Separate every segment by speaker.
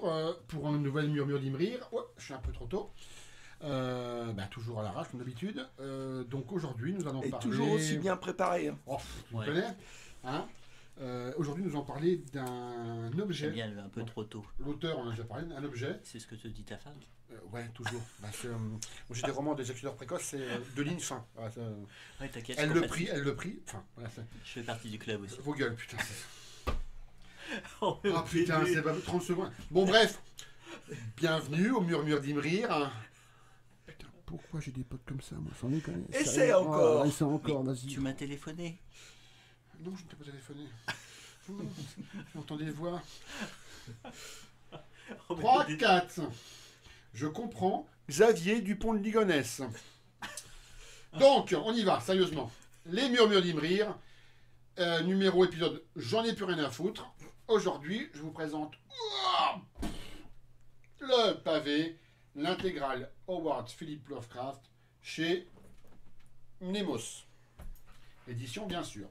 Speaker 1: retour pour un nouvel Murmure d'Imrir. Oh, je suis un peu trop tôt. Toujours à l'arrache, comme d'habitude. Donc aujourd'hui, nous allons
Speaker 2: Et
Speaker 1: parler...
Speaker 2: toujours aussi bien préparé. Hein.
Speaker 1: Oh, tu
Speaker 3: Ouais.
Speaker 1: connais hein Aujourd'hui, nous allons parler d'un objet.
Speaker 3: J'aime bien un peu trop tôt.
Speaker 1: L'auteur, on en a déjà parlé, un objet.
Speaker 3: C'est ce que te dit ta femme.
Speaker 1: Ouais, toujours. Moi, j'ai des romans des écrivains précoces, c'est de ligne fin. Voilà, ça,
Speaker 3: Ouais, t'inquiète.
Speaker 1: elle
Speaker 3: je
Speaker 1: le
Speaker 3: compatis.
Speaker 1: prie, elle le prie. Enfin, voilà, ça.
Speaker 3: Je fais partie du club aussi.
Speaker 1: Vos gueules, putain.
Speaker 3: Oh,
Speaker 1: Ah putain, c'est pas 30 secondes. Bon, bref. Bienvenue au Murmure d'Imrir. Putain, pourquoi j'ai des potes comme ça, moi, sans déconner.
Speaker 2: Essaie encore.
Speaker 1: Essaie encore, vas-y.
Speaker 3: Tu m'as téléphoné.
Speaker 1: Non, je ne t'ai pas téléphoné. J'entendais les voix.
Speaker 3: Oh, mais
Speaker 1: 3,
Speaker 3: t'es-
Speaker 1: 4. Je comprends. Xavier Dupont de Ligonnès. Donc, on y va, sérieusement. Les Murmures d'Imrir. Numéro épisode, j'en ai plus rien à foutre. Aujourd'hui, je vous présente le pavé, l'intégrale Howard Philip Lovecraft chez Nemos. Édition, bien sûr.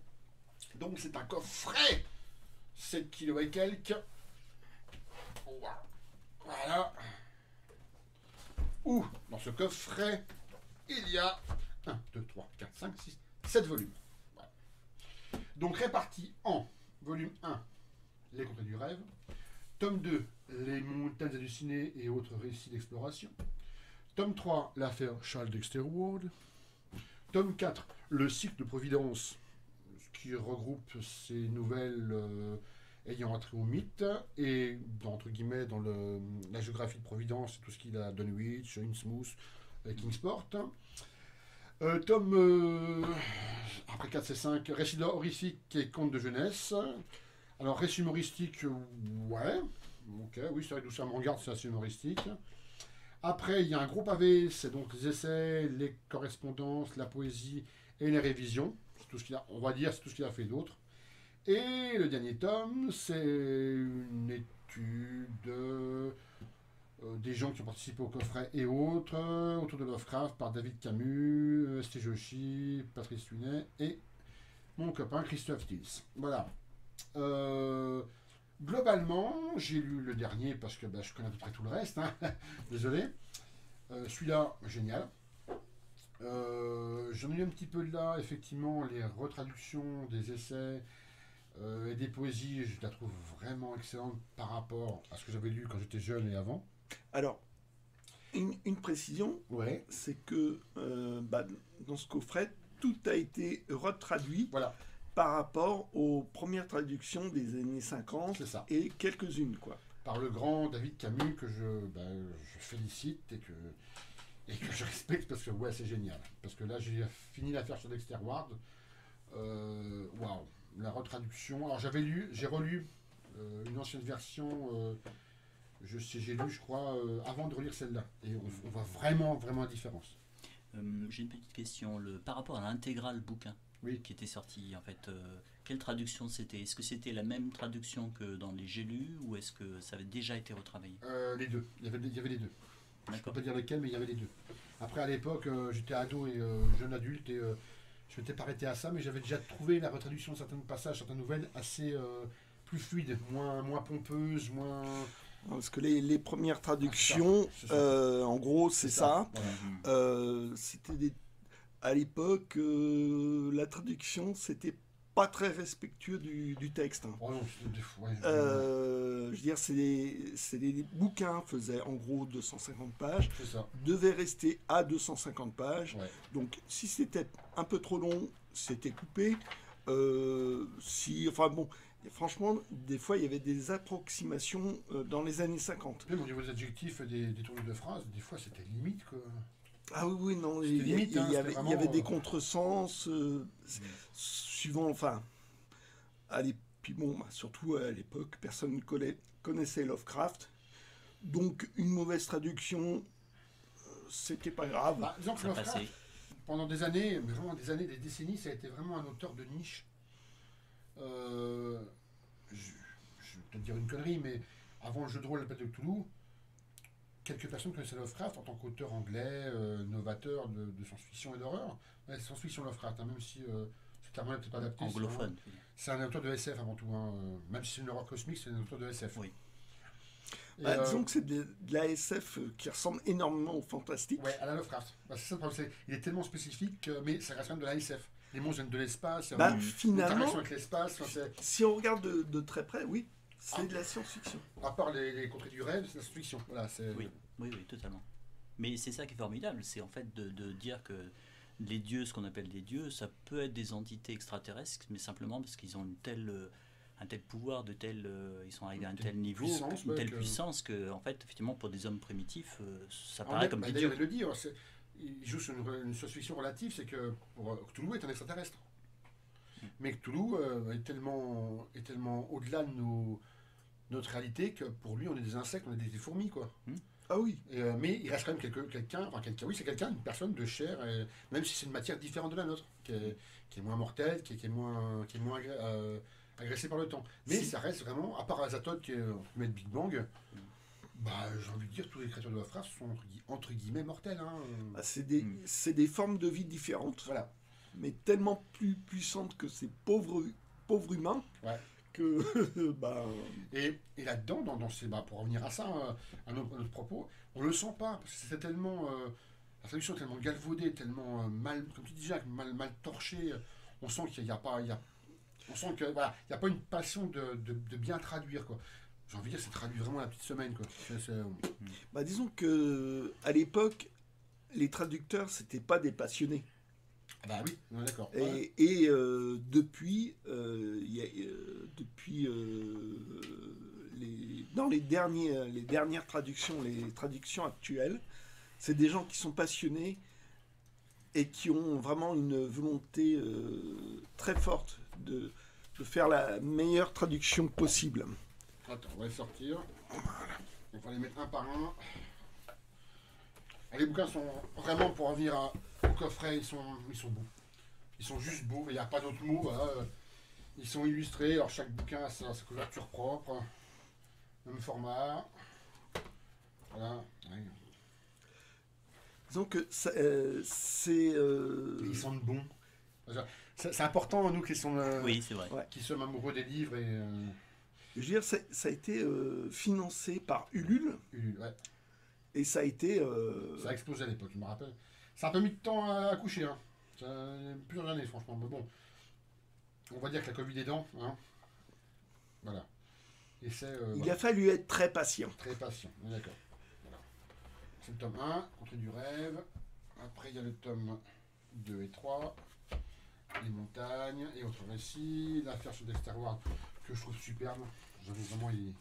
Speaker 1: Donc, c'est un coffret. 7 kilos et quelques. Voilà. Où, dans ce coffret, il y a 1, 2, 3, 4, 5, 6, 7 volumes. Voilà. Donc répartis en volume 1, Les Contrées du Rêve, tome 2, Les Montagnes hallucinées et autres récits d'exploration, tome 3, L'affaire Charles Dexter Ward, tome 4, Le cycle de Providence, qui regroupe ces nouvelles ayant attrait au mythe, et entre guillemets dans la géographie de Providence, tout ce qu'il a Dunwich, Innsmouth, Kingsport. Après 4 c'est 5, récits horrifiques et contes de jeunesse. Alors récits humoristiques, ouais, ok, oui c'est vrai que d'où ça me regarde, c'est assez humoristique. Après il y a un gros pavé, c'est donc les essais, les correspondances, la poésie et les révisions. C'est tout ce qu'il a, on va dire, c'est tout ce qu'il a fait d'autre. Et le dernier tome, c'est une étude des gens qui ont participé au coffret et autres, autour de Lovecraft, par David Camus, St. Joshi, Patrice Lunet et mon copain Christophe Tils. Voilà. Globalement, j'ai lu le dernier parce que je connais à peu près tout le reste. Hein. Désolé. Celui-là, génial. J'en ai eu un petit peu là, effectivement, les retraductions des essais et des poésies, je la trouve vraiment excellente par rapport à ce que j'avais lu quand j'étais jeune et avant.
Speaker 2: Alors, une précision,
Speaker 1: Ouais,
Speaker 2: c'est que dans ce coffret, tout a été retraduit
Speaker 1: voilà,
Speaker 2: par rapport aux premières traductions des années 50
Speaker 1: c'est ça.
Speaker 2: et quelques-unes, quoi.
Speaker 1: Par le grand David Camus que je félicite et que je respecte parce que ouais, c'est génial. Parce que là, j'ai fini l'affaire sur Dexter Ward. Waouh, la retraduction. Alors j'ai relu une ancienne version. J'ai lu, je crois, avant de relire celle-là. Et on voit vraiment la différence.
Speaker 3: J'ai une petite question. Par rapport à l'intégral bouquin
Speaker 1: Oui.
Speaker 3: qui était sorti, en fait, quelle traduction c'était? Est-ce que c'était la même traduction que dans les J'ai lus ou est-ce que ça avait déjà été retravaillé?
Speaker 1: Les deux. Il y avait les deux. Je ne peux
Speaker 3: D'accord.
Speaker 1: pas dire lesquels, mais il y avait les deux. Après, à l'époque, j'étais ado et jeune adulte et je m'étais pas arrêté à ça, mais j'avais déjà trouvé la retraduction de certains passages, certaines nouvelles assez plus fluides, moins pompeuses, moins...
Speaker 2: Parce que les premières traductions,
Speaker 1: c'est ça.
Speaker 2: en gros, c'est ça.
Speaker 1: Voilà.
Speaker 2: C'était à l'époque, la traduction, c'était pas très respectueux du texte. Hein.
Speaker 1: Oh non, ouais,
Speaker 2: Je veux dire, c'est des bouquins faisaient en gros 250 pages,
Speaker 1: c'est ça.
Speaker 2: devaient rester à 250 pages.
Speaker 1: Ouais.
Speaker 2: Donc, si c'était un peu trop long, c'était coupé. Franchement, des fois, il y avait des approximations dans les années 50.
Speaker 1: Même au niveau des adjectifs, des tournures de phrases, des fois c'était limite quoi.
Speaker 2: Ah oui, non,
Speaker 1: C'était limite, hein,
Speaker 2: il y
Speaker 1: c'était
Speaker 2: avait, il y avait des
Speaker 1: vraiment,
Speaker 2: contresens suivant, enfin, puis bon, surtout à l'époque, personne ne connaissait Lovecraft, donc une mauvaise traduction, c'était pas grave.
Speaker 1: Bah, disons que
Speaker 3: Ça
Speaker 1: Lovecraft,
Speaker 3: passait.
Speaker 1: pendant des années, mais vraiment des années, des décennies, ça a été vraiment un auteur de niche. Je vais peut-être dire une connerie, mais avant le jeu de rôle La Bête de Cthulhu, quelques personnes connaissaient Lovecraft en tant qu'auteur anglais, novateur de science-fiction et d'horreur. Ouais, science-fiction Lovecraft, hein, même si ce terme-là n'est peut-être pas adapté.
Speaker 3: Anglophone.
Speaker 1: C'est un auteur de SF avant tout. Hein, même si c'est une horreur cosmique, c'est un auteur de SF.
Speaker 3: Oui.
Speaker 2: Disons que c'est de la SF qui ressemble énormément au fantastique.
Speaker 1: Ouais, à la Lovecraft. Bah, c'est ça le problème. Il est tellement spécifique, mais ça reste quand même de la SF. Les monstres viennent de l'espace, il y a une
Speaker 2: Finalement,
Speaker 1: interaction avec l'espace. Enfin,
Speaker 2: si on regarde de très près, oui, c'est de la science-fiction.
Speaker 1: à part les contrées du rêve, c'est la science-fiction. Voilà,
Speaker 3: Oui, totalement. Mais c'est ça qui est formidable, c'est en fait de dire que les dieux, ce qu'on appelle des dieux, ça peut être des entités extraterrestres, mais simplement parce qu'ils ont un tel pouvoir, ils sont arrivés à un tel niveau, une telle puissance que, en fait, effectivement, pour des hommes primitifs, ça paraît comme des dieux.
Speaker 1: Il le dit, il joue sur une science-fiction relative, c'est que Cthulhu est un extraterrestre. Mais Cthulhu est tellement au-delà de notre réalité que pour lui, on est des insectes, on est des fourmis, quoi.
Speaker 2: Ah oui.
Speaker 1: Mais il reste quand même quelqu'un, oui, c'est quelqu'un, une personne de chair, même si c'est une matière différente de la nôtre, qui est moins mortelle, qui est moins agressée par le temps. Mais ça reste vraiment, à part Azathoth qui est le Big Bang, j'ai envie de dire, tous les créatures de Lovecraft sont entre guillemets mortelles. Hein.
Speaker 2: C'est des formes de vie différentes,
Speaker 1: voilà.
Speaker 2: Mais tellement plus puissantes que ces pauvres humains.
Speaker 1: Ouais.
Speaker 2: Que
Speaker 1: et là-dedans, pour revenir à ça, à notre propos, on le sent pas, parce que c'est tellement la traduction est tellement galvaudée, tellement mal, comme tu dis Jacques, mal torchée. On sent qu'il n'y a pas, on sent que voilà, il n'y a pas une passion de bien traduire, quoi. J'ai envie de dire, c'est traduit vraiment la petite semaine, quoi.
Speaker 2: Disons que à l'époque, les traducteurs c'était pas des passionnés.
Speaker 1: Bah oui, on est d'accord.
Speaker 2: Et depuis, dans les dernières traductions, les traductions actuelles, c'est des gens qui sont passionnés et qui ont vraiment une volonté très forte de faire la meilleure traduction possible.
Speaker 1: Attends, on va les sortir. On va les mettre un par un. Les bouquins sont vraiment, pour revenir au coffret, ils sont beaux. Ils sont juste beaux, il n'y a pas d'autre mot. Voilà. Ils sont illustrés, alors chaque bouquin a sa couverture propre. Même format. Voilà. Ouais.
Speaker 2: Disons que c'est...
Speaker 1: Ils sentent bon. C'est important, nous qui sommes,
Speaker 3: oui, c'est vrai.
Speaker 1: Qui sommes amoureux des livres.
Speaker 2: Je veux dire, ça a été financé par Ulule.
Speaker 1: Ouais.
Speaker 2: Et ça a été...
Speaker 1: Ça a explosé à l'époque, je me rappelle. Ça a un peu mis de temps à coucher. Hein. Ça a plusieurs années, franchement. Mais bon, on va dire que la Covid est dedans. Hein. Voilà. Et
Speaker 2: il a fallu être très patient.
Speaker 1: Très patient, on est d'accord. Voilà. C'est le tome 1, Contrée du rêve. Après, il y a le tome 2 et 3. Les montagnes et autres récits. L'affaire sur Dexter Ward, que je trouve superbe. J'avais vraiment... Et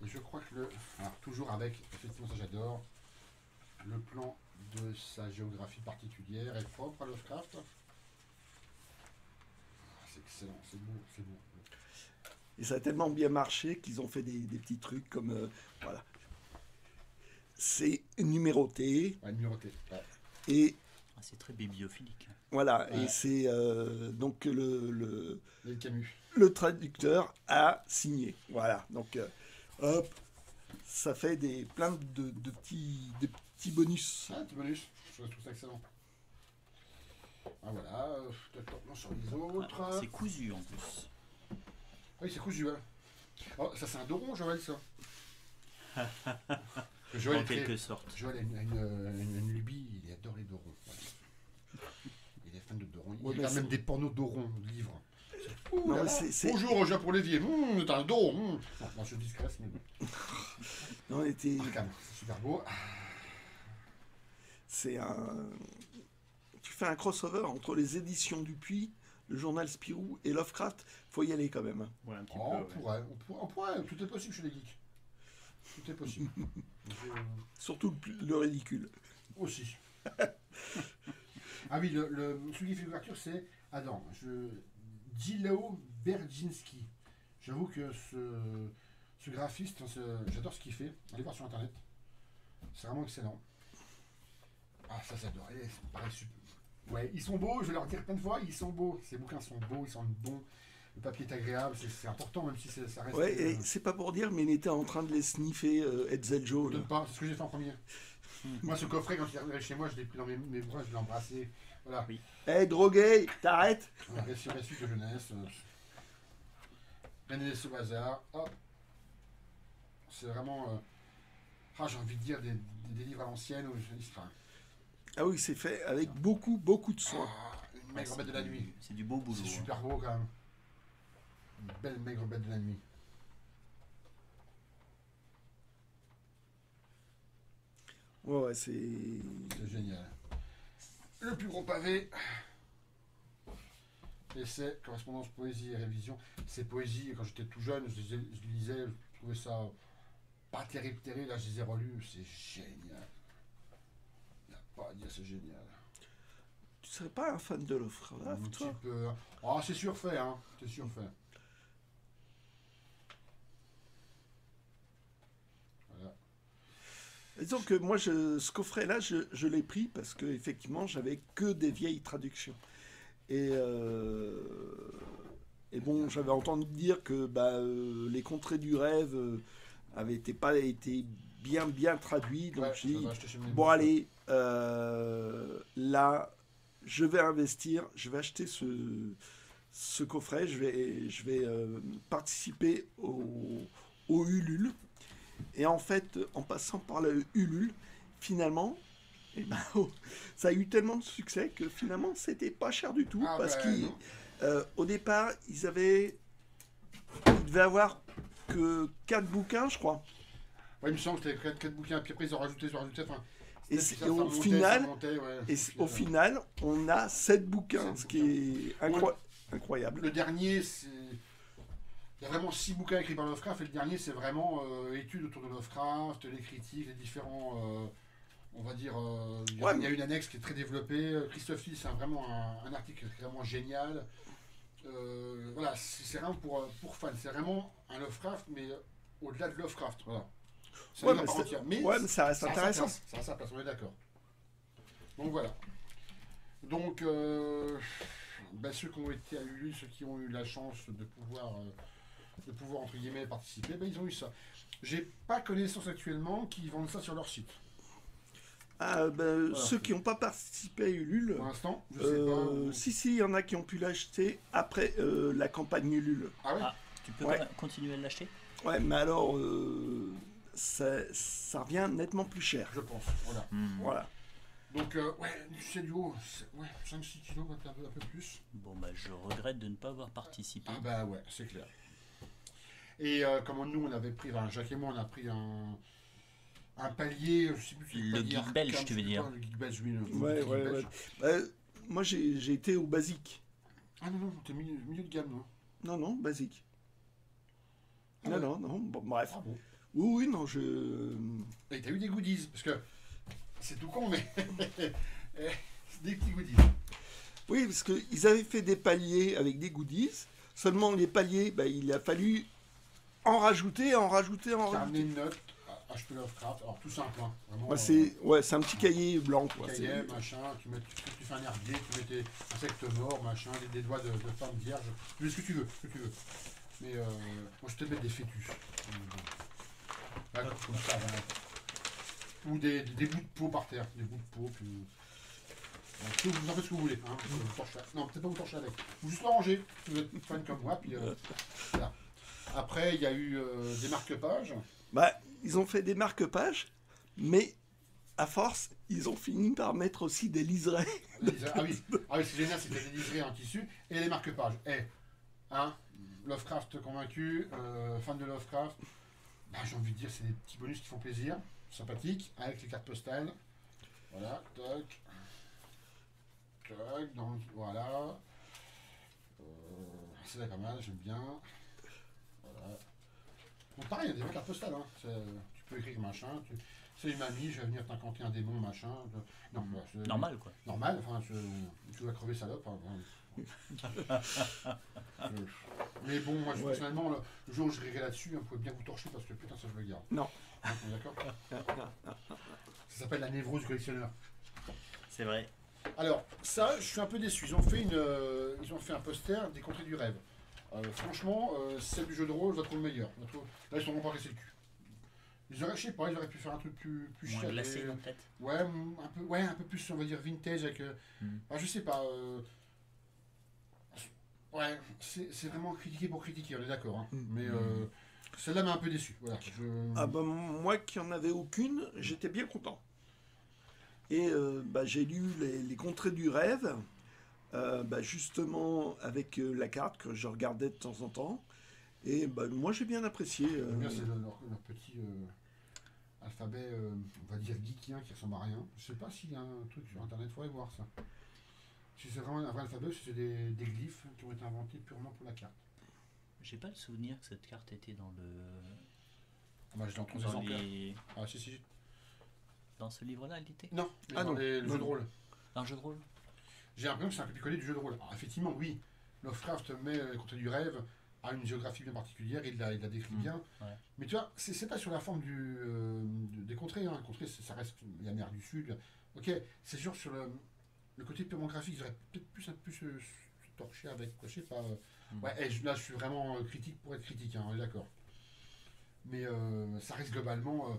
Speaker 1: je crois que alors toujours avec, effectivement ça j'adore, le plan de sa géographie particulière est propre à Lovecraft. C'est excellent, c'est beau, c'est beau.
Speaker 2: Et ça a tellement bien marché qu'ils ont fait des petits trucs comme, voilà. C'est numéroté.
Speaker 1: Ouais, numéroté. Ouais.
Speaker 2: Et...
Speaker 3: c'est très bibliophilique.
Speaker 2: Voilà, ouais. Et c'est donc le
Speaker 1: Camus.
Speaker 2: Le traducteur a signé. Voilà, donc... hop, ça fait plein de petits bonus.
Speaker 1: Ah, petit bonus, je trouve ça excellent. Ah voilà, sur les autres.
Speaker 3: Ah, c'est cousu en plus.
Speaker 1: Oui, c'est cousu, ouais. Oh, ça c'est un doron, Joël, ça. Joël,
Speaker 3: en quelque sorte.
Speaker 1: Joël a une lubie, il adore les dorons. Voilà. Il est fan de dorons. Il regarde même des pornos dorons, livres.
Speaker 2: Non,
Speaker 1: bonjour Roger pour l'évier. T'as un dos. Non, je suis discret, mais bon.
Speaker 2: Non, c'est
Speaker 1: super beau.
Speaker 2: C'est tu fais un crossover entre les éditions Dupuis, le journal Spirou et Lovecraft. Faut y aller quand même.
Speaker 3: Ouais, un petit
Speaker 1: peu, on pourrait. Tout est possible chez les geeks. Tout est possible.
Speaker 2: Surtout le ridicule.
Speaker 1: Aussi. Ah oui, celui qui fait l'ouverture, c'est Adam. Dilo Berginski. J'avoue que ce graphiste, j'adore ce qu'il fait. Allez voir sur internet. C'est vraiment excellent. Ah, ça j'adore. Pareil, super. Ouais, ils sont beaux, je vais leur dire plein de fois, ils sont beaux. Ces bouquins sont beaux, ils sentent bon. Le papier est agréable, c'est important, même si ça reste.
Speaker 2: Ouais, et c'est pas pour dire, mais il était en train de les sniffer, Hetzel Joe.
Speaker 1: Je ne pas, c'est ce que j'ai fait en premier. Moi, ce coffret, quand il est arrivé chez moi, je l'ai pris dans mes bras, je l'ai embrassé. Voilà.
Speaker 3: Oui.
Speaker 2: Hey, drogué, t'arrêtes.
Speaker 1: Récit de jeunesse. René au hasard. Hop. C'est vraiment, j'ai envie de dire des livres à l'ancienne. Enfin,
Speaker 2: Ah oui, c'est fait avec beaucoup, beaucoup de soin.
Speaker 1: une maigre bête de la nuit.
Speaker 3: C'est du beau boulot.
Speaker 1: C'est
Speaker 3: hein.
Speaker 1: super beau quand même. Une belle maigre bête de la nuit.
Speaker 2: Ouais, c'est...
Speaker 1: C'est génial. Le plus gros pavé. Essai, correspondance, poésie et révision. Ces poésies, quand j'étais tout jeune, je lisais, je trouvais ça pas terrible. Là, je les ai relus, c'est génial. Il n'y a pas à dire, c'est génial.
Speaker 2: Tu serais pas un fan de Lovecraft,
Speaker 1: Un petit
Speaker 2: toi?
Speaker 1: peu. Ah, c'est surfait, hein. C'est surfait. Voilà.
Speaker 2: Disons que moi, ce coffret-là, je l'ai pris parce que effectivement, j'avais que des vieilles traductions. Et bon, j'avais entendu dire que les contrées du rêve avaient pas été bien traduits. Donc
Speaker 1: Ouais,
Speaker 2: j'ai dit,
Speaker 1: ça va acheter chez
Speaker 2: bon allez, là, je vais investir, je vais acheter ce coffret, je vais participer au Ulule. Et en fait, en passant par le Ulule, finalement, eh ben, ça a eu tellement de succès que finalement, c'était pas cher du tout.
Speaker 1: Ah,
Speaker 2: parce
Speaker 1: non.
Speaker 2: qu'au départ, ils devaient avoir que 4 bouquins, je crois.
Speaker 1: Ouais, il me semble que c'était 4 bouquins, puis après ils ont rajouté. Enfin,
Speaker 2: Et,
Speaker 1: ça
Speaker 2: au
Speaker 1: montait,
Speaker 2: final,
Speaker 1: ça montait, ouais.
Speaker 2: au final, on a 7 bouquins,
Speaker 1: 7
Speaker 2: ce qui est incroyable.
Speaker 1: Le dernier, c'est. Il y a vraiment 6 bouquins écrits par Lovecraft, et le dernier, c'est vraiment études autour de Lovecraft, les critiques, les différents. On va dire. Il y a une annexe qui est très développée. Christophe Lee, c'est vraiment un article vraiment génial. Voilà, c'est vraiment pour fans. C'est vraiment un Lovecraft, mais au-delà de Lovecraft. Voilà. C'est
Speaker 2: Ouais,
Speaker 1: un livre à part entière. Mais
Speaker 2: ça reste intéressant.
Speaker 1: Ça a sa place, on est d'accord. Donc voilà. Donc, ceux qui ont été à Ulule, ceux qui ont eu la chance de pouvoir entre guillemets, participer, ils ont eu ça. J'ai pas connaissance actuellement qu'ils vendent ça sur leur site.
Speaker 2: Ah, ceux qui n'ont pas participé à Ulule,
Speaker 1: Pour l'instant, je sais pas.
Speaker 2: si, il y en a qui ont pu l'acheter après la campagne Ulule.
Speaker 1: Ah ouais.
Speaker 3: Ah, tu peux continuer à l'acheter?
Speaker 2: Ouais, mais alors, ça revient nettement plus cher.
Speaker 1: Je pense, voilà.
Speaker 2: Voilà.
Speaker 1: Donc, c'est du haut, 5-6 kilos, un peu plus.
Speaker 3: Bon, je regrette de ne pas avoir participé.
Speaker 1: Ah bah ouais, c'est clair. Et comment nous, on avait pris, Jacques et moi, on a pris un palier, je sais plus si
Speaker 3: Le geek belge, tu veux dire?
Speaker 1: Le geek belge, oui.
Speaker 2: Ouais. Moi, j'ai été au basique.
Speaker 1: Ah non, t'es milieu de gamme, non?
Speaker 2: Non, basique.
Speaker 1: Ah ouais.
Speaker 2: Non, bon, bref.
Speaker 1: Ah bon.
Speaker 2: Oui, non,
Speaker 1: Et t'as eu des goodies, parce que c'est tout con, mais des petits goodies.
Speaker 2: Oui, parce qu'ils avaient fait des paliers avec des goodies. Seulement, les paliers, il a fallu en rajouter.
Speaker 1: T'as ramené une note, HP Lovecraft, alors tout simple, hein, vraiment.
Speaker 2: C'est un petit cahier blanc, quoi.
Speaker 1: Cahier, machin, tu fais un herbier, tu mets tes insectes morts, machin, des doigts de femmes vierges, tu mets ce que tu veux. Mais moi je te mets des fœtus. Là, comme ça, voilà. Ou des bouts de peau par terre, des bouts de peau, puis. Vous en faites ce que vous voulez. Hein, non, peut-être pas vous torcher avec. Ou juste ranger, si vous êtes fan comme moi, puis voilà. Après, il y a eu des marque-pages.
Speaker 2: Ils ont fait des marque-pages, mais à force, ils ont fini par mettre aussi des liserés.
Speaker 1: Ah oui, c'est génial, c'était des liserés en tissu et les marque-pages. Lovecraft convaincu, fan de Lovecraft. J'ai envie de dire, c'est des petits bonus qui font plaisir, sympathiques, avec les cartes postales. Voilà, toc. Donc, voilà. C'est là pas mal, j'aime bien. Voilà. Donc pareil, il y a des vraies cartes postales. Hein. Tu peux écrire machin. C'est une mamie, je vais venir t'incanter un démon, machin. Non,
Speaker 3: Normal, quoi.
Speaker 1: Normal, enfin, tu vas crever salope. Mais bon, moi, personnellement, le jour où je rirai là-dessus, vous pouvez bien vous torcher parce que putain, ça je le garde.
Speaker 2: Non.
Speaker 1: Hein, on est d'accord. Ça s'appelle la névrose du collectionneur.
Speaker 3: C'est vrai.
Speaker 1: Alors, ça, je suis un peu déçu. Ils ont fait un poster des contrées du rêve. Franchement, celle du jeu de rôle, je la trouve meilleure. Là, ils sont vraiment pas cassés le cul. Je sais pas, ils auraient pu faire un truc plus
Speaker 3: Moins
Speaker 1: cher.
Speaker 3: glacé, peut-être.
Speaker 1: Un peu plus, on va dire, vintage avec. Je sais pas. C'est vraiment critiquer pour critiquer, on est d'accord. Hein. Mais Celle-là m'a un peu déçu. Voilà.
Speaker 2: Ah bah, moi qui en avais aucune, j'étais bien content. Et j'ai lu les Contrées du rêve, justement avec la carte que je regardais de temps en temps. Et moi j'ai bien apprécié.
Speaker 1: J'aime bien, c'est leur petit alphabet, on va dire geekien, qui ressemble à rien. Je sais pas s'il y a un truc sur internet, il faudrait voir ça. Si c'est vraiment un vrai alphabet, si c'est des glyphes qui ont été inventés purement pour la carte.
Speaker 3: J'ai pas le souvenir que cette carte était dans le.
Speaker 1: Ah bah, je l'ai en 3
Speaker 3: Dans
Speaker 1: exemplaires.
Speaker 3: les-
Speaker 1: Ah, si.
Speaker 3: Dans ce livre-là, elle était.
Speaker 1: Non, mais
Speaker 2: Ah
Speaker 1: dans
Speaker 2: non.
Speaker 1: le jeu de rôle.
Speaker 3: Dans le jeu de rôle.
Speaker 1: J'ai l'impression que c'est un copier-coller du jeu de rôle. Alors, effectivement, oui, Lovecraft met les contrées du rêve à une géographie bien particulière, il la décrit bien.
Speaker 3: Ouais.
Speaker 1: Mais tu vois, c'est pas sur la forme des contrées. Hein. Les contrées, ça reste la mer du Sud. Ok, c'est sûr sur le côté purement graphique, j'aurais peut-être plus un peu se torcher avec, quoi, je sais pas. Ouais, là, je suis vraiment critique pour être critique, hein, on est d'accord. Mais ça reste globalement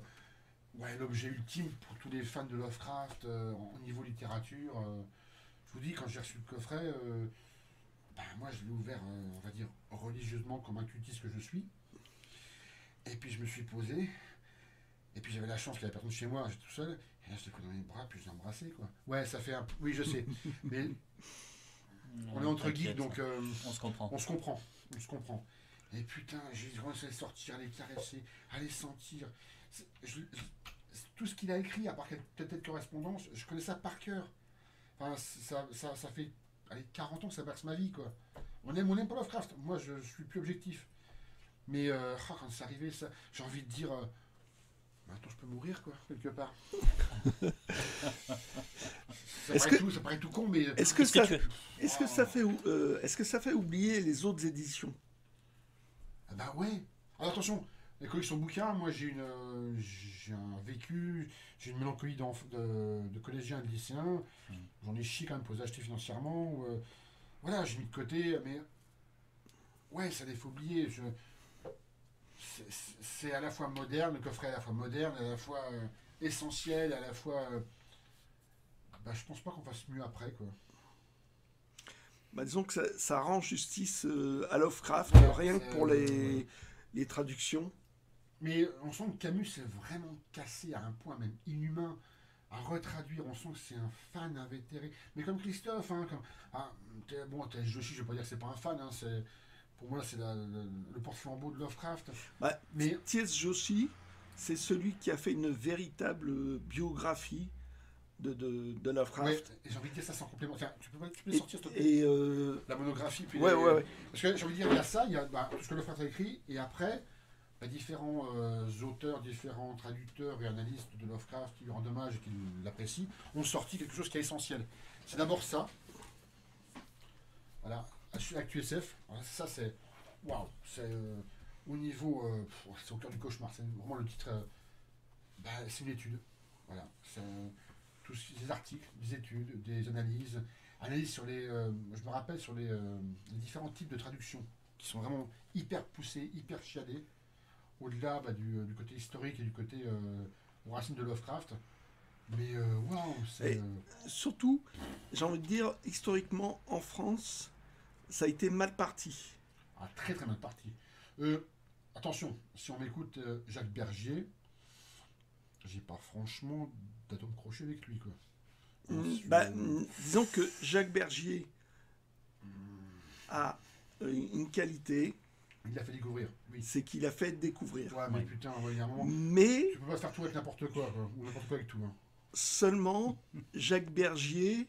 Speaker 1: l'objet ultime pour tous les fans de Lovecraft au niveau littérature. Je vous dis, quand j'ai reçu le coffret, moi je l'ai ouvert, on va dire, religieusement comme un cultiste que je suis. Et puis je me suis posé. Et puis j'avais la chance qu'il y avait personne chez moi, j'étais tout seul. Et là je l'ai pris dans mes bras, puis je l'ai embrassé, quoi. Ouais, ça fait un. Oui, je sais. Mais on est entre geeks, donc
Speaker 3: On se comprend.
Speaker 1: on se comprend. On se comprend. Et putain, j'ai commencé à les sortir, à les caresser, à les sentir. Tout ce qu'il a écrit, à part quelques correspondances, je connais ça par cœur. Enfin, ça fait 40 ans que ça berce ma vie, quoi. On aime pas Lovecraft. Moi, je suis plus objectif. Mais quand c'est arrivé, ça, j'ai envie de dire... attends, je peux mourir, quoi, quelque part. Ça paraît tout con, mais...
Speaker 2: Est-ce que ça fait oublier les autres éditions?
Speaker 1: Ah bah ouais. Alors attention, les collections bouquins, moi j'ai un vécu, j'ai une mélancolie de collégien et de lycéen. J'en ai chié quand même pour les acheter financièrement. Voilà, j'ai mis de côté, mais ouais, ça les faut oublier. C'est à la fois moderne, le coffret est à la fois moderne, à la fois essentiel, à la fois. Je pense pas qu'on fasse mieux après, quoi.
Speaker 2: Disons que ça rend justice à Lovecraft, rien que pour les traductions.
Speaker 1: Mais on sent que Camus s'est vraiment cassé à un point même inhumain à retraduire. On sent que c'est un fan invétéré. Mais comme Christophe, hein, Joshi, je vais pas dire que c'est pas un fan. Hein, pour moi, c'est le porte-flambeau de Lovecraft.
Speaker 2: Mais T.S. Joshi, c'est celui qui a fait une véritable biographie de Lovecraft.
Speaker 1: Ouais, j'ai envie de dire ça sans complément. Enfin, tu peux sortir, s'il te plaît.
Speaker 2: Et
Speaker 1: la monographie. Puis
Speaker 2: ouais.
Speaker 1: Parce que j'ai envie de dire, il y a ça, il y a tout ce que Lovecraft a écrit, et après, différents auteurs, différents traducteurs et analystes de Lovecraft qui lui rendent hommage et qui l'apprécient, ont sorti quelque chose qui est essentiel. C'est d'abord ça. Voilà, ActuSF. Voilà, ça, c'est. Waouh! C'est au niveau. C'est au cœur du cauchemar. C'est vraiment le titre. C'est une étude. Voilà. C'est tous ces articles, des études, des analyses. Analyses sur les. Je me rappelle sur les différents types de traductions qui sont vraiment hyper poussés, hyper chiadés. Au-delà du côté historique et du côté aux racines de Lovecraft. Mais waouh, c'est.
Speaker 2: Surtout, j'ai envie de dire, historiquement, en France, ça a été mal parti.
Speaker 1: Ah, très très mal parti. Attention, si on m'écoute Jacques Bergier, j'ai pas franchement d'atome crochet avec lui, quoi.
Speaker 2: Disons que Jacques Bergier a une qualité.
Speaker 1: Il l'a fait découvrir, oui.
Speaker 2: C'est qu'il a fait découvrir.
Speaker 1: Ouais, mais putain, il y a un moment.
Speaker 2: Mais
Speaker 1: tu peux pas faire tout avec n'importe quoi, ou n'importe quoi avec tout. Hein.
Speaker 2: Seulement, Jacques Bergier,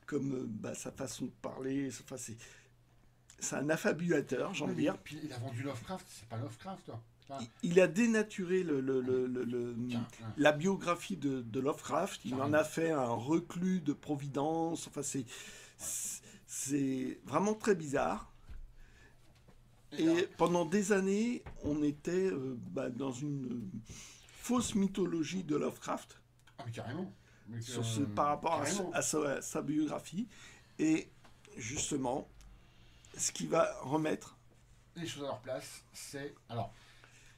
Speaker 2: comme sa façon de parler, c'est un affabulateur, j'ai envie de dire.
Speaker 1: Puis il a vendu Lovecraft, c'est pas Lovecraft, toi.
Speaker 2: Il a dénaturé la biographie de Lovecraft. Il en a fait un reclus de Providence. Enfin, c'est vraiment très bizarre. Et par des années, on était dans une fausse mythologie de Lovecraft.
Speaker 1: Ah, mais carrément.
Speaker 2: Par rapport à sa biographie. Et justement, ce qui va remettre
Speaker 1: les choses à leur place, c'est... Alors,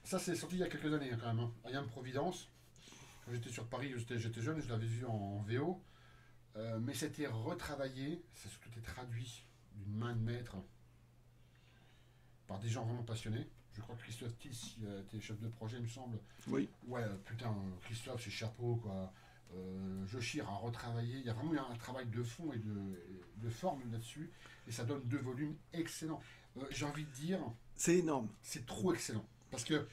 Speaker 1: ça c'est sorti il y a quelques années quand même. Hein. I Am Providence. Quand j'étais sur Paris, j'étais jeune, je l'avais vu en VO. Mais c'était retravaillé, ça a surtout été traduit d'une main de maître par des gens vraiment passionnés. Je crois que Christophe Tiss était chef de projet, il me semble.
Speaker 2: Oui.
Speaker 1: Ouais, putain, Christophe, c'est chapeau, quoi. Joshir a retravaillé. Il y a vraiment eu un travail de fond et de forme là-dessus. Et ça donne 2 volumes excellents. J'ai envie de dire,
Speaker 2: C'est énorme.
Speaker 1: c'est trop excellent. Parce que,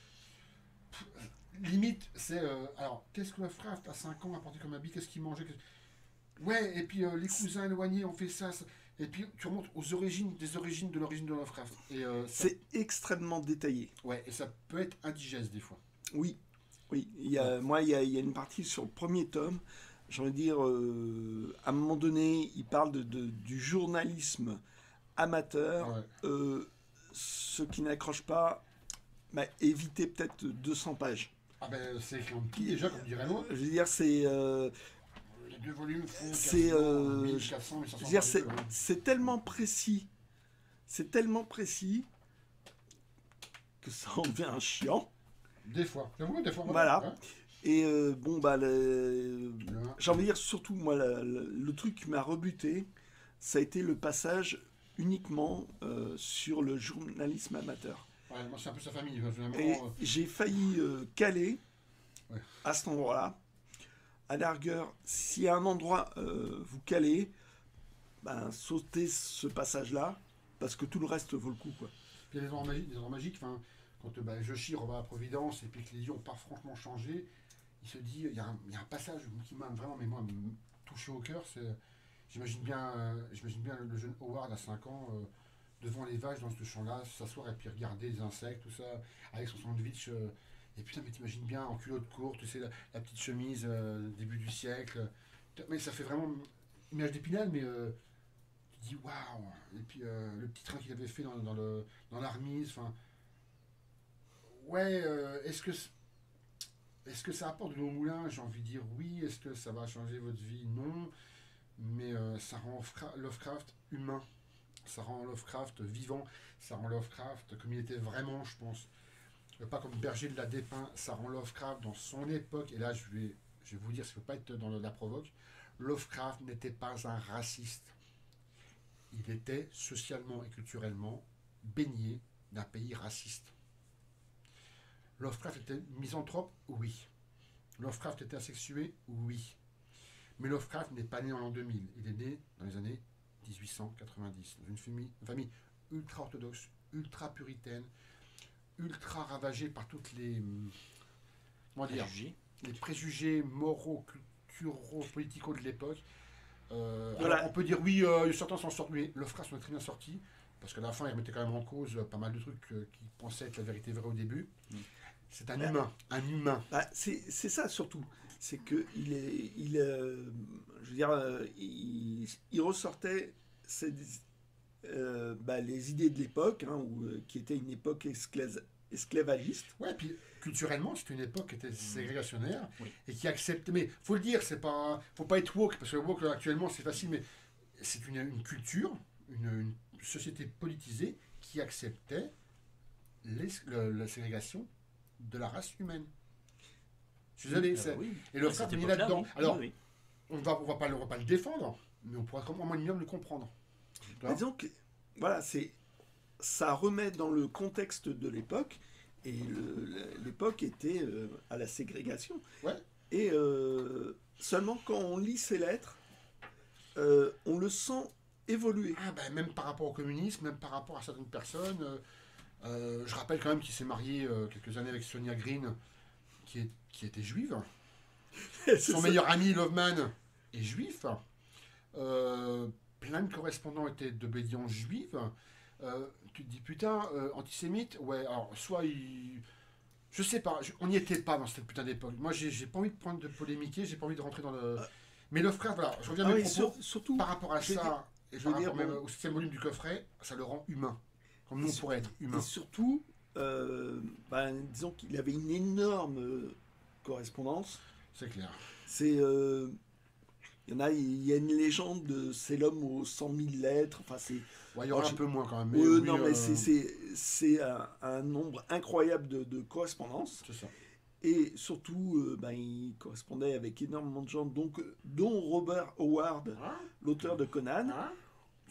Speaker 1: limite, c'est. Alors, qu'est-ce que Lovecraft, à 5 ans, a porté comme habit? Qu'est-ce qu'il mangeait? Ouais, et puis les cousins éloignés ont fait ça. Et puis, tu remontes aux origines, des origines de l'origine de Lovecraft. Et,
Speaker 2: C'est extrêmement détaillé.
Speaker 1: ouais, et ça peut être indigeste, des fois.
Speaker 2: Oui, oui. Moi, il y a une partie sur le premier tome. J'ai envie de dire, à un moment donné, il parle du journalisme amateur.
Speaker 1: Ouais.
Speaker 2: Ceux qui n'accrochent pas, bah, évitez peut-être 200 pages.
Speaker 1: Ah ben, c'est écrit en petit déjà, comme dirait l'autre.
Speaker 2: Je veux dire, c'est...
Speaker 1: Les 2 volumes font
Speaker 2: C'est,
Speaker 1: quasiment 1400, 1500
Speaker 2: je veux dire,
Speaker 1: pages.
Speaker 2: c'est tellement précis. C'est tellement précis que ça en devient un chiant.
Speaker 1: Des fois. J'avoue, des fois.
Speaker 2: Voilà.
Speaker 1: Ouais.
Speaker 2: Et bon, bah,
Speaker 1: Le-
Speaker 2: j'ai envie de dire surtout, moi, le truc qui m'a rebuté, ça a été le passage uniquement sur le journalisme amateur.
Speaker 1: Ouais, moi, c'est un peu sa famille. Finalement,
Speaker 2: Et j'ai failli caler
Speaker 1: Ouais.
Speaker 2: à cet endroit-là. À la rigueur, s'il y a un endroit vous calez, ben, sautez ce passage-là, parce que tout le reste vaut le coup, quoi.
Speaker 1: Puis il y a des endroits magiques. Enfin, quand Joshir va à Providence et puis que les lieux n'ont pas franchement changé, il se dit, il y a un passage qui m'a vraiment, mais moi, touché au cœur. J'imagine bien le jeune Howard à 5 ans devant les vaches dans ce champ-là, s'asseoir et puis regarder les insectes, tout ça, avec son sandwich. Et putain, mais t'imagines bien en culotte courte, tu sais, la petite chemise début du siècle. Mais ça fait vraiment image d'Épinal, mais tu dis waouh. Et puis le petit train qu'il avait fait dans l'Armise, enfin. Ouais, est-ce que ça apporte de l'eau au moulin? J'ai envie de dire oui. Est-ce que ça va changer votre vie? Non. Mais ça rend Lovecraft humain. Ça rend Lovecraft vivant. Ça rend Lovecraft comme il était vraiment, je pense. Pas comme Berger l'a dépeint. Ça rend Lovecraft dans son époque. Et là, je vais vous dire, ça ne peut pas être dans la provoque. Lovecraft n'était pas un raciste. Il était socialement et culturellement baigné d'un pays raciste. Lovecraft était misanthrope? Oui. Lovecraft était asexué? Oui. Mais Lovecraft n'est pas né en l'an 2000. Il est né dans les années 1890, dans une famille ultra orthodoxe, ultra puritaine, ultra ravagée par toutes les, comment dire, les préjugés moraux, culturaux, politico de l'époque.
Speaker 2: Voilà.
Speaker 1: Alors on peut dire oui, certains s'en sortent, mais Lovecraft s'en est très bien sorti, parce qu'à la fin il remettait quand même en cause pas mal de trucs qui pensaient être la vérité vraie au début. C'est un humain, un humain.
Speaker 2: Bah, c'est ça surtout. C'est que je veux dire, il ressortait les idées de l'époque, hein, qui était une époque esclavagiste.
Speaker 1: Ouais, puis culturellement, c'était une époque qui était ségrégationnaire
Speaker 3: Oui.
Speaker 1: et qui acceptait. Mais faut le dire, faut pas être woke, parce que le woke actuellement c'est facile, mais c'est une culture, une société politisée qui acceptait la ségrégation de la race humaine. Je suis désolé.
Speaker 3: Oui.
Speaker 1: Et le frère
Speaker 3: À cette
Speaker 1: est
Speaker 3: époque-là,
Speaker 1: là-dedans.
Speaker 3: oui.
Speaker 1: Alors,
Speaker 3: Oui,
Speaker 1: on va pas le défendre, mais on pourra au moins minimum le comprendre.
Speaker 2: Mais disons que, voilà, ça remet dans le contexte de l'époque, et l'époque était à la ségrégation.
Speaker 1: Ouais.
Speaker 2: Et seulement quand on lit ces lettres, on le sent évoluer.
Speaker 1: Ah ben, même par rapport au communisme, même par rapport à certaines personnes. Je rappelle quand même qu'il s'est marié quelques années avec Sonia Green, qui était juive. Son meilleur ami, Loveman, est juif. Plein de correspondants étaient d'obédience juive. Tu te dis, putain, antisémite? Ouais, alors, soit il... Je sais pas, on n'y était pas dans cette putain d'époque. Moi, j'ai pas envie de polémiquer, j'ai pas envie de rentrer dans le... Mais Lovecraft, voilà, je reviens à mes propos.
Speaker 2: Surtout,
Speaker 1: Par rapport à
Speaker 2: je veux
Speaker 1: ça,
Speaker 2: dire-
Speaker 1: et
Speaker 2: je
Speaker 1: par
Speaker 2: veux dire,
Speaker 1: rapport même
Speaker 2: bon,
Speaker 1: au 7e volume du coffret, ça le rend humain. Comme nous, on pourrait être humain.
Speaker 2: et surtout, disons qu'il avait une énorme correspondance.
Speaker 1: C'est clair.
Speaker 2: C'est, il y a une légende de c'est l'homme aux 100 000 lettres. Enfin, c'est,
Speaker 1: Ouais, il y aura
Speaker 2: Alors,
Speaker 1: un peu moins quand même.
Speaker 2: ouais,
Speaker 1: oui,
Speaker 2: non, mais c'est un nombre incroyable de correspondances.
Speaker 1: c'est ça.
Speaker 2: Et surtout, il correspondait avec énormément de gens, dont Robert Howard,
Speaker 1: Hein
Speaker 2: l'auteur de Conan.
Speaker 1: Hein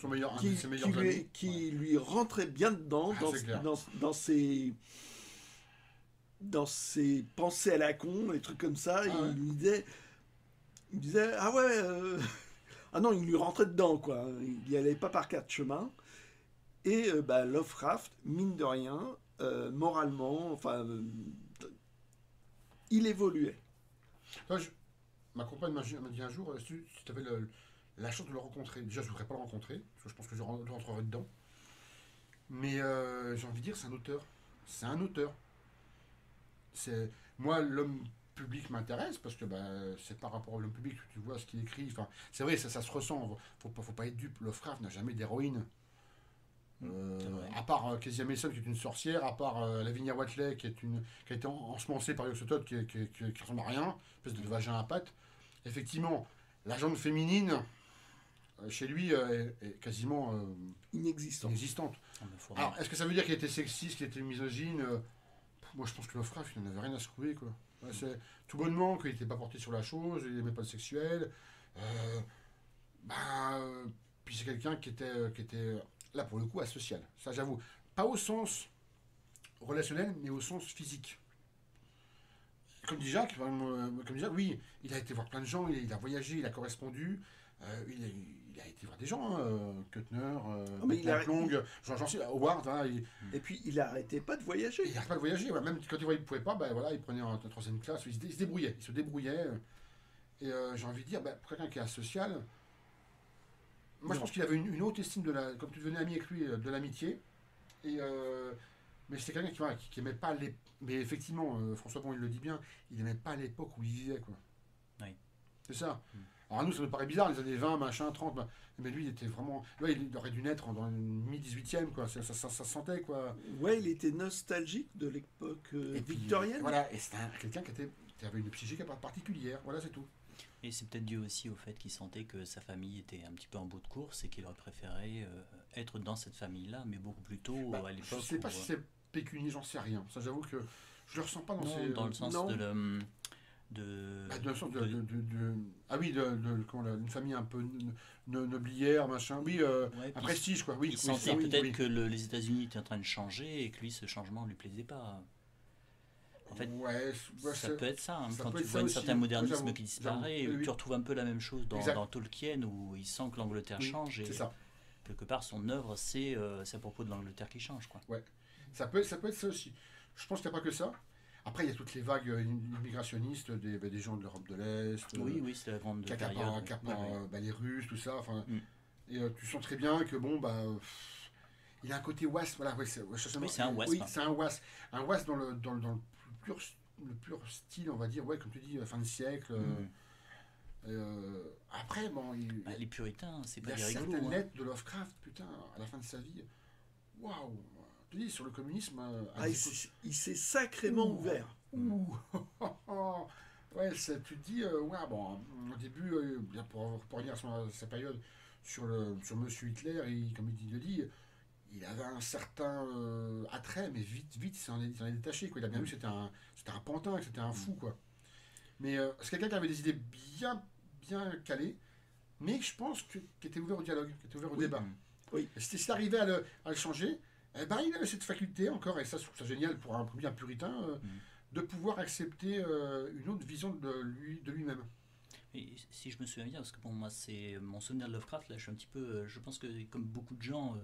Speaker 1: Son meilleur, un de ses meilleurs amis.
Speaker 2: qui lui rentrait bien dedans,
Speaker 1: C'est clair.
Speaker 2: dans ses pensées à la con, des trucs comme ça. Et
Speaker 1: Ah ouais.
Speaker 2: il me disait, ah ouais, ah non, il lui rentrait dedans, quoi. Il n'y allait pas par quatre chemins. Et Lovecraft, mine de rien, moralement, enfin, il évoluait.
Speaker 1: Toi, ma compagne m'a dit un jour, si tu avais la chance de le rencontrer, déjà je ne voudrais pas le rencontrer, parce que je pense que je rentrerai dedans. Mais j'ai envie de dire, c'est un auteur. C'est un auteur. Moi, l'homme public m'intéresse, parce que c'est par rapport à l'homme public que tu vois ce qu'il écrit. Enfin, c'est vrai, ça se ressent. Faut pas être dupe. Lovecraft n'a jamais d'héroïne.
Speaker 3: C'est vrai.
Speaker 1: À part Kezia Mason qui est une sorcière, à part Lavinia Watley qui a été ensemencée par Yoxotot qui ressemble à rien, espèce de vagin à pattes. Effectivement, la jambe féminine chez lui est quasiment
Speaker 2: Inexistant.
Speaker 1: inexistante.
Speaker 3: Ah, mais faut
Speaker 1: Alors, est-ce que ça veut dire qu'il était sexiste, qu'il était misogyne Moi, je pense que Lovecraft, il n'en avait rien à secouer, quoi. Ouais, c'est tout bonnement qu'il n'était pas porté sur la chose, il n'aimait pas le sexuel. Euh, puis c'est quelqu'un qui était là pour le coup asocial. Ça, j'avoue. Pas au sens relationnel, mais au sens physique. Comme dit Jacques, oui, il a été voir plein de gens, il a voyagé, il a correspondu, il a été voir des gens, Kuttner, Long, Howard, hein,
Speaker 2: Et puis, il n'arrêtait pas de voyager.
Speaker 1: il n'arrête pas de voyager. Voilà. Même quand il voyait qu'il ne pouvait pas, voilà, il prenait en troisième classe, il se débrouillait. Il se débrouillait. Et j'ai envie de dire, pour quelqu'un qui est asocial, moi je pense qu'il avait une haute estime comme tu devenais ami avec lui, de l'amitié. Et mais c'était quelqu'un qui aimait pas les. Mais effectivement, François Bon il le dit bien, il n'aimait pas l'époque où il vivait, quoi.
Speaker 3: Oui.
Speaker 1: C'est ça. Alors à nous ça nous paraît bizarre, les années 20, machin, 30, mais lui il était vraiment. Ouais, il aurait dû naître dans le mi-18e, quoi. Ça se sentait, quoi.
Speaker 2: Ouais, il était nostalgique de l'époque
Speaker 1: Et puis,
Speaker 2: victorienne.
Speaker 1: voilà, et c'était quelqu'un qui avait une psychique particulière, voilà, c'est tout.
Speaker 3: Et c'est peut-être dû aussi au fait qu'il sentait que sa famille était un petit peu en bout de course et qu'il aurait préféré être dans cette famille-là, mais beaucoup plus tôt à l'époque.
Speaker 1: Je ne sais pas si c'est pécunier, j'en sais rien. Ça, j'avoue que je le ressens pas dans ces.
Speaker 3: Dans le sens
Speaker 1: non.
Speaker 3: de
Speaker 1: Dans le sens ah oui, une famille un peu noblière, machin. Oui,
Speaker 3: ouais,
Speaker 1: un prestige, quoi. Oui,
Speaker 3: il sentait
Speaker 1: oui,
Speaker 3: peut-être
Speaker 1: oui.
Speaker 3: que les États-Unis étaient en train de changer et que lui, ce changement ne lui plaisait pas. En fait,
Speaker 1: ouais,
Speaker 3: ça peut être ça. Hein,
Speaker 1: ça
Speaker 3: quand
Speaker 1: peut
Speaker 3: tu
Speaker 1: être
Speaker 3: vois
Speaker 1: ça
Speaker 3: un
Speaker 1: aussi.
Speaker 3: certain modernisme
Speaker 1: J'avoue,
Speaker 3: qui disparaît,
Speaker 1: oui.
Speaker 3: tu retrouves un peu la même chose
Speaker 1: Exact.
Speaker 3: dans Tolkien où il sent que l'Angleterre
Speaker 1: Oui,
Speaker 3: change et
Speaker 1: c'est ça.
Speaker 3: quelque part son œuvre c'est à propos de l'Angleterre qui change, quoi.
Speaker 1: Ouais. Ça peut être ça aussi. Je pense qu'il n'y a pas que ça. Après, il y a toutes les vagues immigrationnistes des gens de l'Europe de l'Est.
Speaker 3: Oui, c'est la grande période.
Speaker 1: Les Russes, tout ça. Enfin,
Speaker 3: Mm.
Speaker 1: et tu sens très bien que il a un côté wasp. Voilà,
Speaker 3: Oui, c'est un wasp.
Speaker 1: Oui, c'est un wasp. Un wasp dans le pur style, on va dire, ouais, comme tu dis, fin de siècle. Après,
Speaker 3: Les puritains, c'est
Speaker 1: il y
Speaker 3: pas
Speaker 1: a
Speaker 3: des rigolos.
Speaker 1: certaines
Speaker 3: Hein.
Speaker 1: lettres de Lovecraft, putain, à la fin de sa vie. Waouh! Tu dis, sur le communisme.
Speaker 2: Il s'est sacrément ouvert.
Speaker 1: Ouh! Ouais, tu te dis, ouais, bon, au début, pour revenir à sa période sur Monsieur Hitler, comme il le dit, il avait un certain attrait, mais vite, il s'en est détaché, quoi. Il a bien vu que c'était un pantin, que c'était un fou, quoi. Mais c'est quelqu'un qui avait des idées bien calées, mais je pense qui était ouvert au dialogue, qui était ouvert au débat.
Speaker 2: Oui.
Speaker 1: Et si t'arrivais à le changer, il avait cette faculté encore, et ça, je trouve ça génial pour un bien puritain, de pouvoir accepter une autre vision de lui-même.
Speaker 3: Et si je me souviens bien, parce que bon, moi, c'est mon souvenir de Lovecraft, là, je suis un petit peu. Je pense que, comme beaucoup de gens,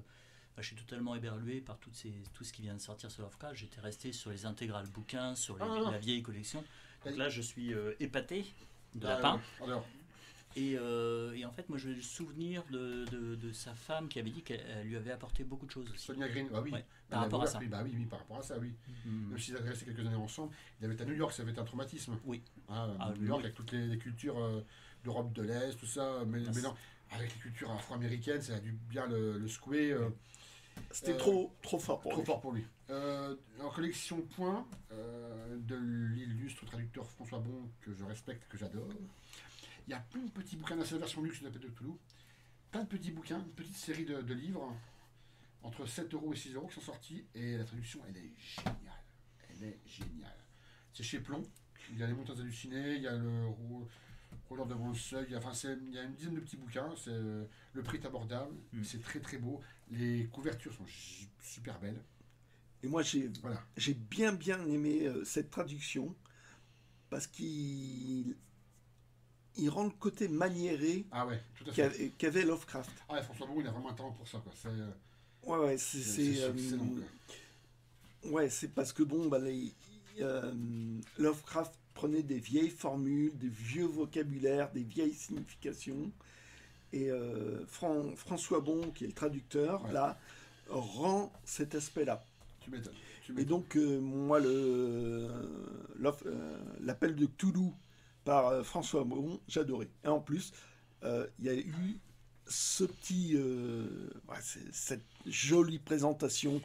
Speaker 3: je suis totalement éberlué par tout ce qui vient de sortir sur Lovecraft. J'étais resté sur les intégrales bouquins, sur la vieille collection. Donc là, je suis épaté de la part. Et en fait, moi, j'ai le souvenir de sa femme qui avait dit qu'elle lui avait apporté beaucoup de choses aussi.
Speaker 1: Sonia Green, oui.
Speaker 3: Ouais, par rapport à ça.
Speaker 1: Oui, par rapport à ça, oui. Même s'ils avaient resté quelques années ensemble, il avait été à New York, ça avait été un traumatisme.
Speaker 3: Oui.
Speaker 1: New York, avec toutes les cultures d'Europe de l'Est, tout ça, mais non, avec les cultures afro-américaines, ça a dû bien le secouer.
Speaker 2: C'était trop fort pour lui.
Speaker 1: Trop fort pour lui. En collection point de l'illustre traducteur François Bon, que je respecte, que j'adore. Il y a plein de petits bouquins, c'est la version luxe de Cthulhu. Plein de petits bouquins, une petite série de livres, entre 7 € et 6 € qui sont sortis, et la traduction, elle est géniale. Elle est géniale. C'est chez Plomb. Il y a les Montagnes hallucinées, il y a Rouleur devant le seuil. Enfin, il y a une dizaine de petits bouquins. Le prix est abordable. C'est très très beau. Les couvertures sont super belles.
Speaker 2: Et moi, j'ai
Speaker 1: Voilà.
Speaker 2: bien aimé cette traduction parce qu'il rend le côté maniéré
Speaker 1: Ah ouais, tout à fait.
Speaker 2: qu'avait Lovecraft.
Speaker 1: Ah ouais, François Bouron, il a vraiment un talent pour ça, quoi.
Speaker 2: Ouais,
Speaker 1: C'est excellent, quoi.
Speaker 2: ouais, c'est parce que bon, Lovecraft prenait des vieilles formules, des vieux vocabulaires, des vieilles significations, et François Bon, qui est le traducteur,
Speaker 1: Ouais.
Speaker 2: là, rend cet aspect-là.
Speaker 1: Tu m'étonnes.
Speaker 2: Et donc, moi, l'appel de Cthulhu par François Bon, j'adorais. Et en plus, il y a eu ce petit, cette jolie présentation.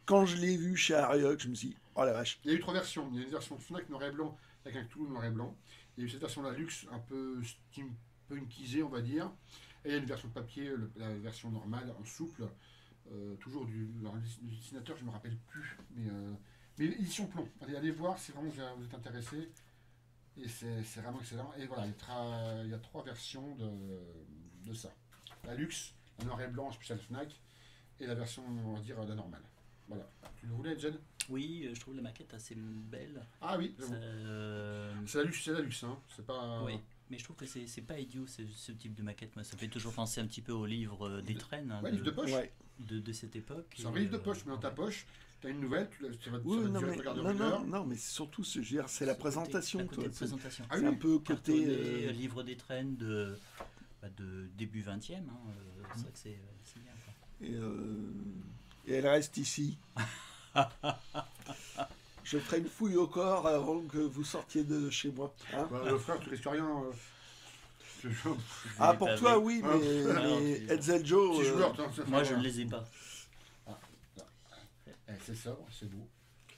Speaker 2: Quand je l'ai vu chez Arioc, je me suis dit, oh la vache.
Speaker 1: Il y a eu 3 versions. Il y a une version Fnac noir et blanc avec un Cthulhu noir et blanc. Il y a eu cette version-là luxe, un peu steampunkisée, on va dire. Et il y a une version papier, la version normale, en souple. Toujours alors, le dessinateur, je ne me rappelle plus. Mais édition Plomb. Allez voir si vraiment vous êtes intéressé. Et c'est vraiment excellent. Et voilà, il y a 3 versions de ça. La luxe, la noir et blanc, spécial Fnac. Et la version, on va dire, la normale. Voilà. Tu le voulais, Jen?
Speaker 3: Oui, je trouve la maquette assez belle.
Speaker 1: Ah oui,
Speaker 3: Ça,
Speaker 1: c'est la luxe, hein. C'est pas.
Speaker 3: oui, mais je trouve que c'est pas idiot ce type de maquette. Moi, ça fait toujours penser un petit peu au livre des traînes hein,
Speaker 1: Ouais, livre de poche.
Speaker 2: Ouais.
Speaker 3: de cette époque.
Speaker 1: C'est un
Speaker 3: Et,
Speaker 1: livre de poche, mais dans ta poche, tu as une nouvelle, tu vas
Speaker 2: Oui, non,
Speaker 1: direct regarder au leader.
Speaker 2: non, mais surtout, c'est la présentation.
Speaker 3: côté
Speaker 2: Toi.
Speaker 3: de présentation.
Speaker 1: Ah
Speaker 2: C'est
Speaker 1: oui,
Speaker 2: un peu côté.
Speaker 3: Cartonné, livre des traînes de début 20e. C'est vrai que c'est bien. Quoi.
Speaker 2: Et elle reste ici. Je ferai une fouille au corps avant que vous sortiez de chez moi. Hein
Speaker 1: Le frère, tu risques rien.
Speaker 2: ah, pour
Speaker 3: pas
Speaker 2: toi,
Speaker 3: vu.
Speaker 2: oui,
Speaker 1: Ah,
Speaker 2: mais
Speaker 3: tu-
Speaker 2: Edsel Joe.
Speaker 1: Petit joueur, toi,
Speaker 3: Moi, je ne les ai pas.
Speaker 1: C'est sobre, c'est beau.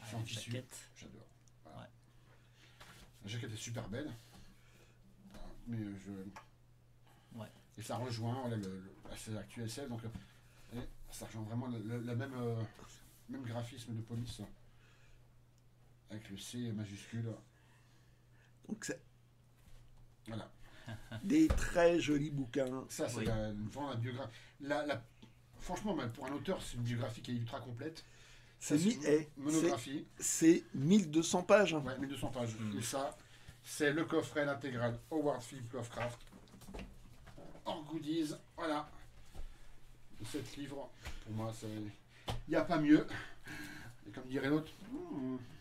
Speaker 1: C'est en
Speaker 3: La
Speaker 1: tissu.
Speaker 3: jaquette.
Speaker 1: J'adore. Voilà.
Speaker 3: Ouais.
Speaker 1: La jaquette est super belle. Mais
Speaker 3: Ouais.
Speaker 1: Et ça rejoint voilà, c'est l'actuel donc ça rejoint vraiment le même graphisme de police. Avec le C majuscule.
Speaker 2: Donc, c'est
Speaker 1: Voilà.
Speaker 2: des très jolis bouquins.
Speaker 1: Ça, c'est
Speaker 3: Oui.
Speaker 1: vraiment la biographie. Franchement, même pour un auteur, c'est une biographie qui est ultra complète.
Speaker 2: C'est
Speaker 1: monographie.
Speaker 2: c'est 1200 pages. Hein.
Speaker 1: Ouais, 1200 pages. Et ça, c'est le coffret, l'intégrale Howard Philip Lovecraft. Hors goodies, voilà. 7 livres, pour moi, il n'y a pas mieux. Et comme dirait l'autre,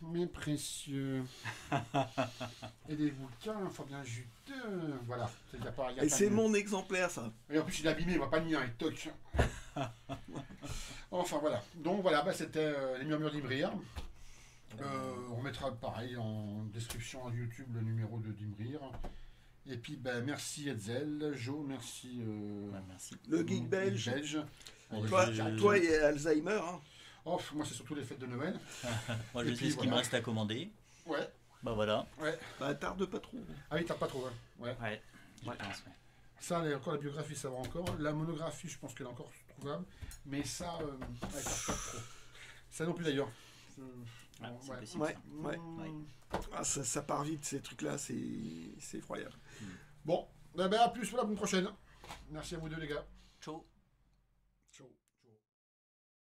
Speaker 1: mes précieux. Et des bouquins, Fabien Juteux. Voilà. Y a pas
Speaker 2: Et c'est
Speaker 1: mieux.
Speaker 2: mon exemplaire, ça.
Speaker 1: Et en plus, il est abîmé, il voit pas le mien, il toque. Enfin, voilà. Donc, voilà, c'était les murmures d'Imrir. On mettra pareil en description à YouTube le numéro de d'Imrir. Et puis, merci Hetzel, Jo, merci.
Speaker 3: Merci.
Speaker 2: Le geek belge.
Speaker 3: Bon,
Speaker 2: Toi et Alzheimer. Hein.
Speaker 1: Oh, moi, c'est surtout les fêtes de Noël.
Speaker 3: Moi,
Speaker 1: Et
Speaker 3: je
Speaker 1: puis,
Speaker 3: sais ce qu'il me
Speaker 1: voilà.
Speaker 3: reste à commander.
Speaker 1: Ouais,
Speaker 3: Bah voilà.
Speaker 1: ouais.
Speaker 2: Bah, tarde pas trop.
Speaker 1: Ah oui, t'as pas trop, ouais.
Speaker 3: Ouais. Je
Speaker 1: Ouais.
Speaker 3: pense, ouais.
Speaker 1: Ça, encore la biographie, ça va encore. La monographie, je pense qu'elle est encore trouvable. Mais ça, ouais, ça pas trop. Ça non plus d'ailleurs.
Speaker 3: Ah,
Speaker 1: Bon,
Speaker 3: c'est
Speaker 1: ouais.
Speaker 3: possible,
Speaker 2: Ouais,
Speaker 3: ça.
Speaker 2: ouais.
Speaker 3: Ouais.
Speaker 2: Ah, ça part vite, ces trucs-là, c'est effroyable.
Speaker 1: Bon, à plus pour la prochaine. Merci à vous deux, les gars.
Speaker 3: Ciao.